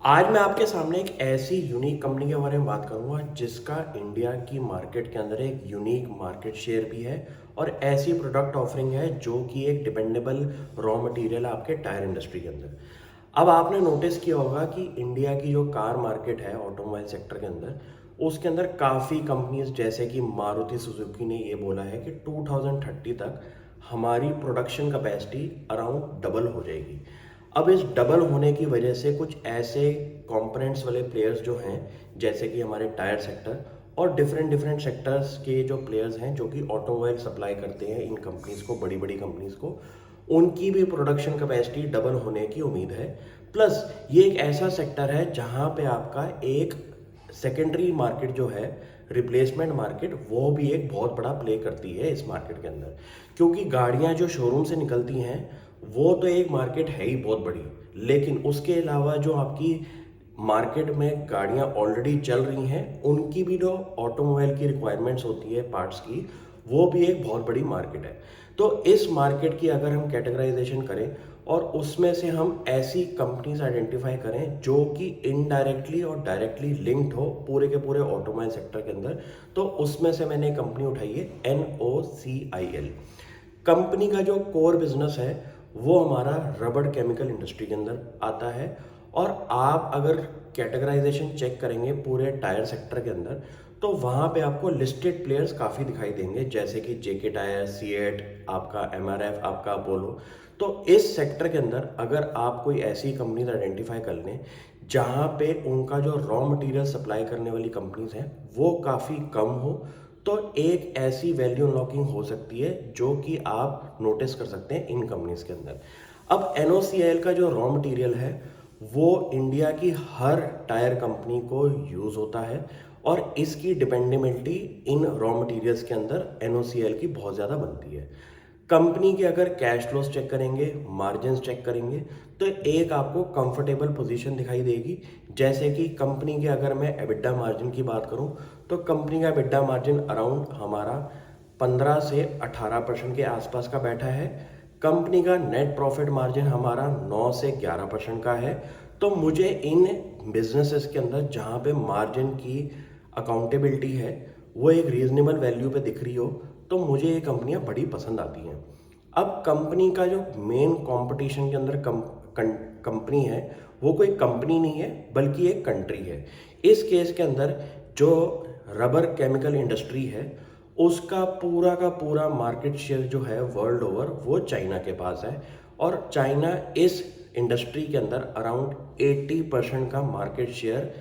आज मैं आपके सामने एक ऐसी यूनिक कंपनी के बारे में बात करूंगा जिसका इंडिया की मार्केट के अंदर एक यूनिक मार्केट शेयर भी है और ऐसी प्रोडक्ट ऑफरिंग है जो कि एक डिपेंडेबल रॉ मटेरियल है आपके टायर इंडस्ट्री के अंदर। अब आपने नोटिस किया होगा कि इंडिया की जो कार मार्केट है ऑटोमोबाइल सेक्टर के अंदर, उसके अंदर काफ़ी कंपनीज जैसे कि मारुति सुजुकी ने ये बोला है कि 2030 तक हमारी प्रोडक्शन कैपेसिटी अराउंड डबल हो जाएगी। अब इस डबल होने की वजह से कुछ ऐसे कंपोनेंट्स वाले प्लेयर्स जो हैं, जैसे कि हमारे टायर सेक्टर और डिफरेंट डिफरेंट सेक्टर्स के जो प्लेयर्स हैं जो कि ऑटोमोबाइल सप्लाई करते हैं इन कंपनीज को, बड़ी बड़ी कंपनीज को, उनकी भी प्रोडक्शन कैपेसिटी डबल होने की उम्मीद है। प्लस ये एक ऐसा सेक्टर है जहां पे आपका एक सेकेंडरी मार्केट जो है, रिप्लेसमेंट मार्केट, वो भी एक बहुत बड़ा प्ले करती है इस मार्केट के अंदर। क्योंकि गाड़ियां जो शोरूम से निकलती हैं वो तो एक मार्केट है ही बहुत बड़ी, लेकिन उसके अलावा जो आपकी मार्केट में गाड़ियां ऑलरेडी चल रही हैं उनकी भी जो ऑटोमोबाइल की रिक्वायरमेंट्स होती है पार्ट्स की, वो भी एक बहुत बड़ी मार्केट है। तो इस मार्केट की अगर हम कैटेगराइजेशन करें और उसमें से हम ऐसी कंपनीज आइडेंटिफाई करें जो कि इनडायरेक्टली और डायरेक्टली लिंक्ड हो पूरे के पूरे ऑटोमोबाइल सेक्टर के अंदर, तो उसमें से मैंने कंपनी उठाई है NOCIL। कंपनी का जो कोर बिजनेस है वो हमारा रबड़ केमिकल इंडस्ट्री के अंदर आता है। और आप अगर कैटेगराइजेशन चेक करेंगे पूरे टायर सेक्टर के अंदर, तो वहाँ पे आपको लिस्टेड प्लेयर्स काफ़ी दिखाई देंगे, जैसे कि JK टायर, सीएट, आपका MRF, आपका अपोलो। तो इस सेक्टर के अंदर अगर आप कोई ऐसी कंपनीज आइडेंटिफाई कर लें जहाँ पे उनका जो रॉ मटेरियल सप्लाई करने वाली कंपनीज हैं वो काफ़ी कम हो, तो एक ऐसी वैल्यू अनलॉकिंग हो सकती है जो कि आप नोटिस कर सकते हैं इन कंपनीज के अंदर। अब NOCIL का जो रॉ मटेरियल है वो इंडिया की हर टायर कंपनी को यूज़ होता है और इसकी डिपेंडेबिलिटी इन रॉ मटेरियल्स के अंदर NOCIL की बहुत ज़्यादा बनती है। कंपनी के अगर कैश फ्लोस चेक करेंगे, मार्जिन चेक करेंगे, तो एक आपको कंफर्टेबल पोजीशन दिखाई देगी। जैसे कि कंपनी के अगर मैं एबिटा मार्जिन की बात करूं, तो कंपनी का एबिटा मार्जिन अराउंड हमारा 15 से 18% के आसपास का बैठा है। कंपनी का नेट प्रॉफिट मार्जिन हमारा 9 से 11% का है। तो मुझे इन बिजनेसेस के अंदर जहां पे मार्जिन की अकाउंटेबिलिटी है वो एक रीजनेबल वैल्यू पे दिख रही हो, तो मुझे ये कंपनियां बड़ी पसंद आती हैं। अब कंपनी का जो मेन कंपटीशन के अंदर कंपनी है वो कोई कंपनी नहीं है बल्कि एक कंट्री है। इस केस के अंदर जो रबर केमिकल इंडस्ट्री है उसका पूरा का पूरा मार्केट शेयर जो है वर्ल्ड ओवर वो चाइना के पास है। और चाइना इस इंडस्ट्री के अंदर अराउंड 80% का मार्केट शेयर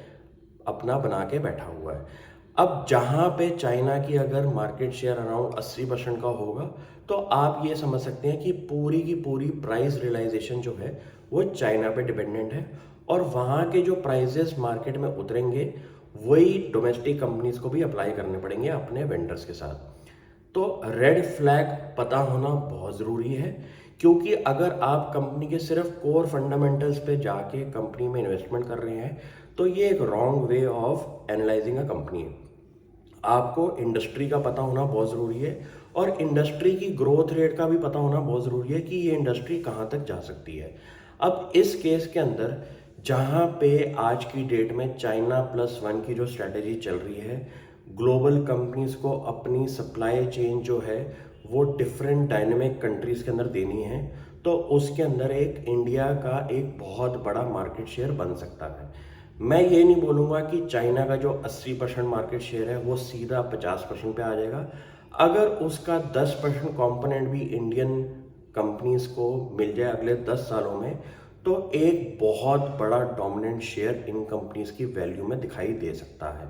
अपना बना के बैठा हुआ है। अब जहाँ पे चाइना की अगर मार्केट शेयर अराउंड 80% का होगा, तो आप ये समझ सकते हैं कि पूरी की पूरी प्राइस रियलाइजेशन जो है वो चाइना पे डिपेंडेंट है। और वहाँ के जो प्राइजेस मार्केट में उतरेंगे वही डोमेस्टिक कंपनीज को भी अप्लाई करने पड़ेंगे अपने वेंडर्स के साथ। तो रेड फ्लैग पता होना बहुत ज़रूरी है, क्योंकि अगर आप कंपनी के सिर्फ कोर फंडामेंटल्स पे जाके कंपनी में इन्वेस्टमेंट कर रहे हैं तो ये एक wrong way of analysing a company है। आपको इंडस्ट्री का पता होना बहुत ज़रूरी है और इंडस्ट्री की ग्रोथ रेट का भी पता होना बहुत ज़रूरी है कि ये इंडस्ट्री कहाँ तक जा सकती है। अब इस केस के अंदर जहाँ पे आज की डेट में China+1 की जो स्ट्रैटेजी चल रही है, ग्लोबल कंपनीज को अपनी सप्लाई चेन जो है वो डिफरेंट डायनेमिक कंट्रीज के अंदर देनी है, तो उसके अंदर एक इंडिया का एक बहुत बड़ा मार्केट शेयर बन सकता है। मैं ये नहीं बोलूँगा कि चाइना का जो 80% मार्केट शेयर है वो सीधा 50% पे आ जाएगा। अगर उसका 10% कंपोनेंट भी इंडियन कंपनीज को मिल जाए अगले 10 सालों में, तो एक बहुत बड़ा डोमिनेंट शेयर इन कंपनीज की वैल्यू में दिखाई दे सकता है।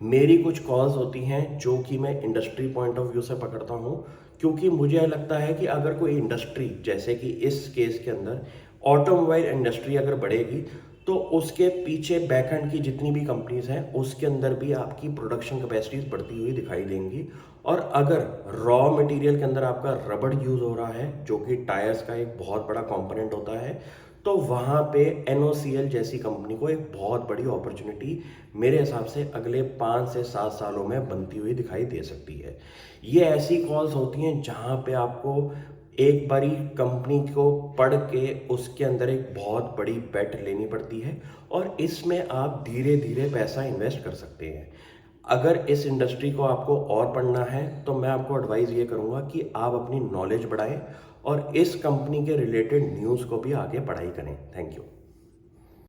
मेरी कुछ कॉल्स होती हैं जो कि मैं इंडस्ट्री पॉइंट ऑफ व्यू से पकड़ता हूँ, क्योंकि मुझे लगता है कि अगर कोई इंडस्ट्री, जैसे कि इस केस के अंदर ऑटोमोबाइल इंडस्ट्री अगर बढ़ेगी, तो उसके पीछे बैकएंड की जितनी भी कंपनीज हैं उसके अंदर भी आपकी प्रोडक्शन कैपेसिटीज बढ़ती हुई दिखाई देंगी। और अगर रॉ मटेरियल के अंदर आपका रबड़ यूज हो रहा है जो कि टायर्स का एक बहुत बड़ा कंपोनेंट होता है, तो वहाँ पे NOCL जैसी कंपनी को एक बहुत बड़ी अपॉर्चुनिटी मेरे हिसाब से अगले 5 से 7 सालों में बनती हुई दिखाई दे सकती है। ये ऐसी कॉल्स होती हैं जहाँ पे आपको एक बारी कंपनी को पढ़ के उसके अंदर एक बहुत बड़ी बेट लेनी पड़ती है और इसमें आप धीरे धीरे पैसा इन्वेस्ट कर सकते हैं। अगर इस इंडस्ट्री को आपको और पढ़ना है तो मैं आपको एडवाइस ये करूँगा कि आप अपनी नॉलेज बढ़ाएं और इस कंपनी के रिलेटेड न्यूज़ को भी आगे पढ़ाई करें। Thank you.